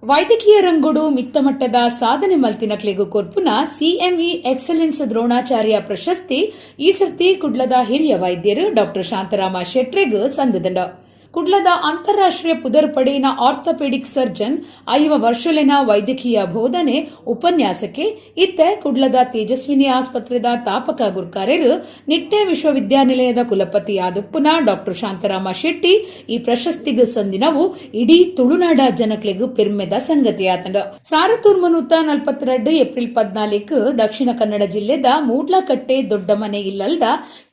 ವೈದ್ಯಕೀಯ ರಂಗೋಡು ಮಿತ್ತಮಟ್ಟದ ಸಾಧನೆ ಮಲ್ತಿನಕ್ಲೆಗೂ ಕೊರ್ಪುನ ಸಿಎಂಇ ಎಕ್ಸಲೆನ್ಸ್ ದ್ರೋಣಾಚಾರ್ಯ ಪ್ರಶಸ್ತಿ ಈ ಸರ್ತಿ ಕುಡ್ಲದ ಹಿರಿಯ ವೈದ್ಯರು ಡಾಕ್ಟರ್ ಶಾಂತಾರಾಮ ಶೆಟ್ರೆಗೂ ಸಂದದನ. ಕುಡ್ಲದ ಅಂತಾರಾಷ್ಟ್ರೀಯ ಪುದರ್ ಪಡೆಯಿನ ಆರ್ಥೋಪೆಡಿಕ್ ಸರ್ಜನ್ 5 ವರ್ಷಲೆನ ವೈದ್ಯಕೀಯ ಬೋಧನೆ ಉಪನ್ಯಾಸಕ್ಕೆ ಇತ್ತೆ ಕುಡ್ಲದ ತೇಜಸ್ವಿನಿ ಆಸ್ಪತ್ರೆದ ತಾಪಕ ಗುರ್ಕಾರ್ಯರು ನಿಟ್ಟೆ ವಿಶ್ವವಿದ್ಯಾನಿಲಯದ ಕುಲಪತಿ ಆದುಪ್ಪುನ ಡಾಕ್ಟರ್ ಶಾಂತಾರಾಮ ಶೆಟ್ಟಿ ಈ ಪ್ರಶಸ್ತಿಗೆ ಸಂದಿನವು ಇಡೀ ತುಳುನಾಡ ಜನಕ್ಲೆಗೂ ಪೆರ್ಮೆದ ಸಂಗತಿಯಾತಂಡ. ಸಾರತೂರ್ ಮನೂತ 42 ಏಪ್ರಿಲ್ 14 ದಕ್ಷಿಣ ಕನ್ನಡ ಜಿಲ್ಲೆದ ಮೂಡ್ಲಕಟ್ಟೆ ದೊಡ್ಡ ಮನೆ ಇಲ್ಲಲ್ದ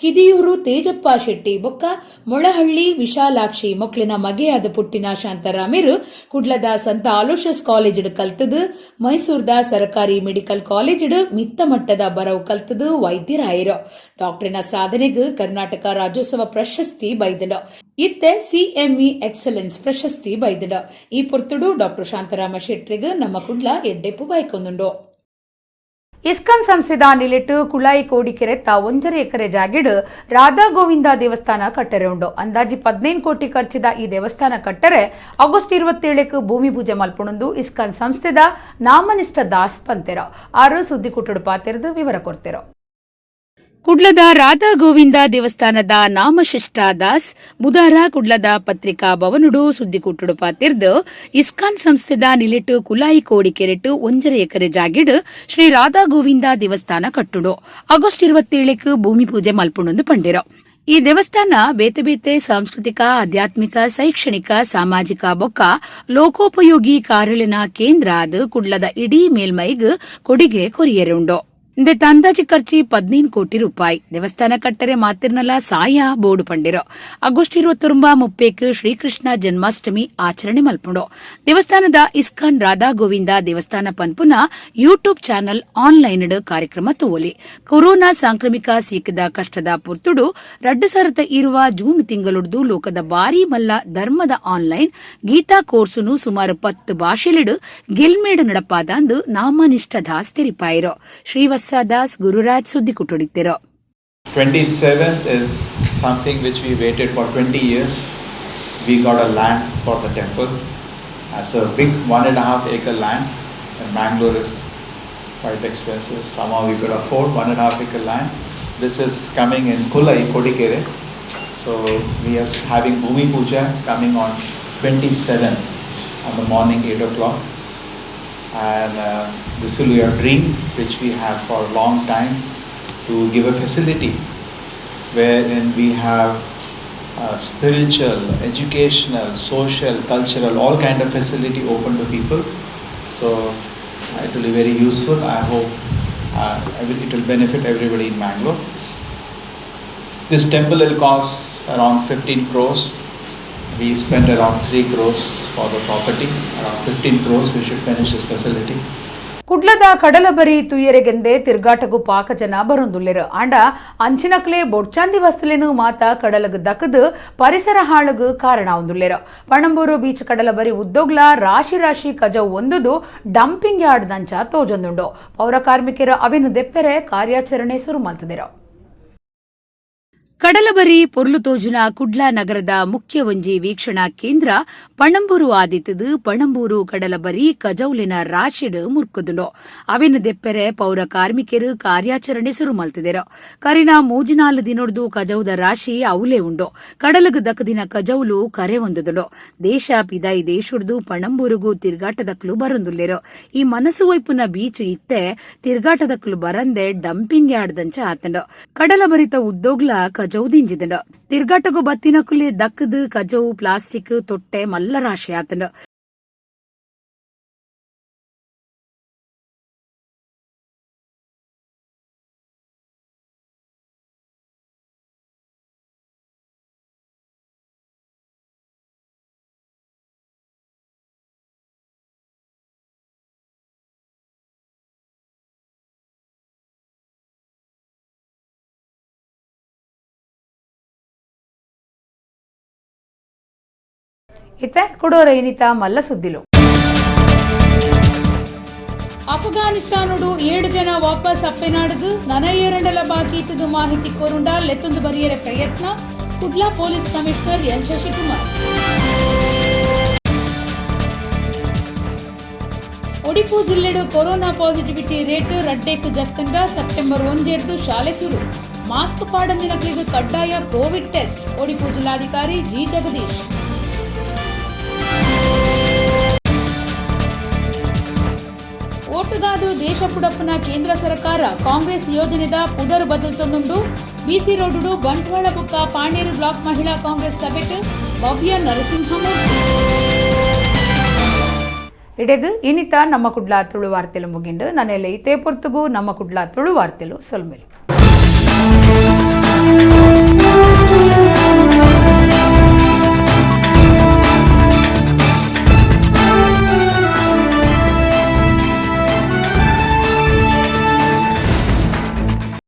ಕಿದಿಯೂರು ತೇಜಪ್ಪ ಶೆಟ್ಟಿ ಬೊಕ್ಕ ಮೊಳಹಳ್ಳಿ ವಿಶಾಲಾಕ್ಷಿ ರಾಶಿ ಮೊಕ್ಲಿನ ಮಗೆಯಾದ ಪುಟ್ಟಿನ ಶಾಂತಾರಾಮಿರು ಕುಡ್ಲದ ಸಂತ ಆಲೋಷಸ್ ಕಾಲೇಜ್ ಕಲ್ತದು, ಮೈಸೂರದ ಸರ್ಕಾರಿ ಮೆಡಿಕಲ್ ಕಾಲೇಜ್ ಮಿತ್ತ ಮಟ್ಟದ ಬರವು ಕಲ್ತದು ವೈದ್ಯರಾಯಿರು. ಡಾಕ್ಟರಿನ ಸಾಧನೆಗೆ ಕರ್ನಾಟಕ ರಾಜ್ಯೋತ್ಸವ ಪ್ರಶಸ್ತಿ ಬೈದಡ. ಇತ್ತೆ ಸಿಎಂಇ ಎಕ್ಸಲೆನ್ಸ್ ಪ್ರಶಸ್ತಿ ಬೈದಡ. ಈ ಪೊರ್ತುಡು ಡಾಕ್ಟರ್ ಶಾಂತಾರಾಮ ಶೆಟ್ರಿಗೆ ನಮ್ಮ ಕುಡ್ಲ ಎಡ್ಡೆಪ್ಪು ಬೈಕೊಂದುಂಡು. ಇಸ್ಕಾನ್ ಸಂಸ್ಥೆದ ನಿಲೆಟ್ಟು ಕುಳಾಯಿ ಕೋಡಿಕೆರೆ ತಾ 1.5 ಎಕರೆ ಜಾಗಿಡ್ ರಾಧಾ ಗೋವಿಂದ ದೇವಸ್ಥಾನ ಕಟ್ಟರೆ ಉಂಡು. ಅಂದಾಜಿ 15 ಕೋಟಿ ಖರ್ಚಿದ ಈ ದೇವಸ್ಥಾನ ಕಟ್ಟರೆ ಆಗಸ್ಟ್ 27ಕ್ಕೆ ಭೂಮಿ ಪೂಜೆ ಮಲ್ಪುಣಂದು ಇಸ್ಕಾನ್ ಸಂಸ್ಥೆದ ನಾಮನಿಷ್ಠ ದಾಸ್ ಪಂತೆರ ಆರು ಸುದ್ದಿ ಕುಟ್ಟುಡು ಪಾತೆರದು ವಿವರ ಕೊಡ್ತೆರೋ. ಕುಡ್ಲದ ರಾಧಾ ಗೋವಿಂದ ದೇವಸ್ಥಾನದ ನಾಮಶಿಷ್ಟ ದಾಸ್ ಬುಧವಾರ ಕುಡ್ಲದ ಪತ್ರಿಕಾ ಭವನುಡು ಸುದ್ದಿ ಕುಟ್ಟುಡು ಪಾತಿರ್ದು ಇಸ್ಕಾನ್ ಸಂಸ್ಥೆದ ನಿಲೆಟ್ಟು ಕುಲಾಯಿ ಕೋಡಿಕೆರೆಟ್ಟು 1.5 ಎಕರೆ ಜಾಗಿಡ್ ಶ್ರೀ ರಾಧಾ ಗೋವಿಂದ ದೇವಸ್ಥಾನ ಕಟ್ಟುಡು. ಆಗಸ್ಟ್ 27ಕ್ಕೆ ಭೂಮಿ ಪೂಜೆ ಮಲ್ಪುಣಂದು ಪಂಡಿರೋ. ಈ ದೇವಸ್ಥಾನ ಬೇತೆ ಬೇತೆ ಸಾಂಸ್ಕೃತಿಕ, ಆಧ್ಯಾತ್ಮಿಕ, ಶೈಕ್ಷಣಿಕ, ಸಾಮಾಜಿಕ ಬೊಕ್ಕ ಲೋಕೋಪಯೋಗಿ ಕಾರ್ಯಲಿನ ಕೇಂದ್ರ ಆದ ಕುಡ್ಲದ ಇಡೀ ಮೇಲ್ಮೈಗ್ ಕೊಡುಗೆ ಕೊರಿಯರುಂಡು. ಅಂದಾಜಿ ಖರ್ಚಿ 15 ಕೋಟಿ ರೂಪಾಯಿ. ದೇವಸ್ಥಾನ ಕಟ್ಟರೆ ಮಾತಿರ್ನಲ ಸಾಯ ಬೋರ್ಡು ಪಂಡಿರೋ. ಆಗಸ್ಟ್ 29 ಶ್ರೀಕೃಷ್ಣ ಜನ್ಮಾಷ್ಟಮಿ ಆಚರಣೆ ಮಲ್ಪುಂಡು. ದೇವಸ್ಥಾನದ ಇಸ್ಕಾನ್ ರಾಧಾ ಗೋವಿಂದ ದೇವಸ್ಥಾನ ಪನ್ಪುನ ಯೂಟ್ಯೂಬ್ ಚಾನಲ್ ಆನ್ಲೈನ್ ಕಾರ್ಯಕ್ರಮ ತೋಲಿ. ಕೊರೋನಾ ಸಾಂಕ್ರಾಮಿಕ ಸೀಕದ ಕಷ್ಟದ ಪುರ್ತುಡು 2020 ಜೂನ್ ತಿಂಗಳುಡ್ದು ಲೋಕದ ಬಾರಿ ಮಲ್ಲ ಧರ್ಮದ ಆನ್ಲೈನ್ ಗೀತಾ ಕೋರ್ಸುನು ಸುಮಾರು 10 ಭಾಷೆಲಿಡು ಗೆಲ್ಮೇಡು ನಡಪಾದಂದು ನಾಮನಿಷ್ಠ ದಾಸ್ ತೆರಿಪಾಯಿರೋ. ಶ್ರೀವತ್ಸ ದಾಸ್ ಗುರುರಾಜ್ ಸುದ್ದಿ ಕುಟ್ಟುಡಿತ್ತಿರೋ. 27th is something which we waited for 20 years. We got a land for the temple. As a big 1.5 acre land, and Bangalore is quite expensive. Somehow we could afford 1.5 acre land. This is coming in Kulai, Kodikere. So we are having Bhumi Puja coming on 27th on the morning 8 o'clock. And this will be a dream which we had for a long time, to give a facility wherein we have spiritual, educational, social, cultural, all kind of facility open to people. So it will be very useful. I hope it will benefit everybody in Bangalore. This temple will cost around 15 crores. We spent around 3 crores for the property. Around 15 crores we should finish this facility. ಕುಡ್ಲದ ಕಡಲಬರಿ ತುಯ್ಯರೆಗೆಂದೆ ತಿರ್ಗಾಟಗು ಪಾಕ ಜನ ಬರೊಂದುಲ್ಲೆರು. And ಅಂಚಿನಕ್ಲೆ ಬೊಡ್ಚಾಂದಿ ವಸ್ತುಲೆನು ಮಾತ ಕಡಲಗ್ ದಕ್ಕದು ಪರಿಸರ ಹಾಳುಗು ಕಾರಣ ಒಂದುಲ್ಲೆರು. Panambur beach ಕಡಲಬರಿ ಉದ್ದೋಗ್ಲ ರಾಶಿ ರಾಶಿ ಕಜವು ಒಂದುದು dumping yard ದಂಚ ತೋಜೊಂದುಂಡು. ಪೌರ ಕಾರ್ಮಿಕರ ಅವಿನು ದೆಪ್ಪೆರೆ ಕಾರ್ಯಾಚರಣೆ ಶುರು ಮಾಡ್ತಿದೆರು. ಕಡಲಬರಿ ಪೊರ್ಲು ತೋಜುನ ಕುಡ್ಲ ನಗರದ ಮುಖ್ಯ ಒಂಜಿ ವೀಕ್ಷಣಾ ಕೇಂದ್ರ ಪಣಂಬೂರು ಆದಿತ್ತದು. ಪಣಂಬೂರು ಕಡಲಬರಿ ಕಜೌಲಿನ ರಾಶಿಡ್ ಮುರ್ಕುದುಂಡು. ಅವಿನ ದೆಪ್ಪೆರೆ ಪೌರ ಕಾರ್ಮಿಕರು ಕಾರ್ಯಾಚರಣೆ ಶುರು ಮಲ್ತಿದೆರು. ಕರಿನ 3-4 ದಿನೊಡ್ದು ಕಜೌದ ರಾಶಿ ಅವಲೇ ಉಂಡು. ಕಡಲಗ್ ದಕ್ಕದಿನ ಕಜೌಲು ಕರೆ ಹೊಂದುದುಂಡು. ದೇಶ ಪಿದಾಯಿ ದೇಶುಡ್ದು ಪಣಂಬೂರುಗೂ ತಿರ್ಗಾಟದಕ್ಲು ಬರೊಂದುಲ್ಲೆರು. ಈ ಮನಸ್ಸು ವೈಪುನ ಬೀಚ್ ಇತ್ತೆ ತಿರ್ಗಾಟದಕ್ಲು ಬರಂದೆ ಡಂಪಿಂಗ್ ಯಾರ್ಡ್ ದಂಚ ಆತಂಡು. ಕಡಲಬರಿತ ಉದ್ದೋಗ್ಲ ಕಜವು ದಿಂಜಿದಂಡು. ತಿರ್ಗಾಟಗು ಬತ್ತಿನಕುಲೆ ದಕ್ಕದು ಕಜವು ಪ್ಲಾಸ್ಟಿಕ್ ತೊಟ್ಟೆ ಮಲ್ಲ ರಾಶಿ ಆತಂಡು. ಇತ್ತೆ ಕೊಡೋರ ಇನಿತ ಮಲ್ಲ ಸುದ್ದಿಲು. ಅಫ್ಘಾನಿಸ್ತಾನೋಡು 7 ಜನ ವಾಪಸ್ ಅಪ್ಪೆನಾಡುಗು ನನಯೇರಂಡಲ ಬಾಕಿ ಇತ್ತದು ಮಾಹಿತಿ ಕೋರುಂಡ ಲೆತ್ತೊಂದು ಬರಿಯರೆ ಪ್ರಯತ್ನ Kudla police commissioner N Shashikumar. Odipu ಜಿಲ್ಲೆಡು corona positivity rate ರಡ್ಡೆಕ್ ಜತ್ತಂಡ September 1 ಶಾಲೆ ಶುರು. ಮಾಸ್ಕ್ ಪಾಡಂದಿನಕ್ಲಿಗೆ ಕಡ್ಡಾಯ ಕೋವಿಡ್ ಟೆಸ್ಟ್. ಒಡಿಪು ಜಿಲ್ಲಾಧಿಕಾರಿ ಜಿ ಜಗದೀಶ್. ಓಟುಗಾದು ದೇಶ ಪುಡಪ್ಪನ ಕೇಂದ್ರ ಸರ್ಕಾರ ಕಾಂಗ್ರೆಸ್ ಯೋಜನೆದ ಪುದರ್ ಬದಲ್ತೊಂದುಂಡು. ಬಿಸಿ ರೋಡುಡು ಬಂಟ್ವಾಳ ಬುಕ್ಕ ಪಾಣೇರು ಬ್ಲಾಕ್ ಮಹಿಳಾ ಕಾಂಗ್ರೆಸ್ ಸಭೆಟ್ ಭವ್ಯ ನರಸಿಂಹಮೂರ್ತಿ. ಇಡೆಗು ಇನಿತ ನಮ್ಮ ಕುಡ್ಲ ತುಳು ವಾರ್ತೆಲು ಮುಗಿಂಡು ನನ್ನೆಲ್ಲ ಇತೇ ಪೊರ್ತುಗು ನಮ್ಮ ಕುಡ್ಲ ತುಳು ವಾರ್ತೆಲು ಸೊಲ್ಮೆಲು.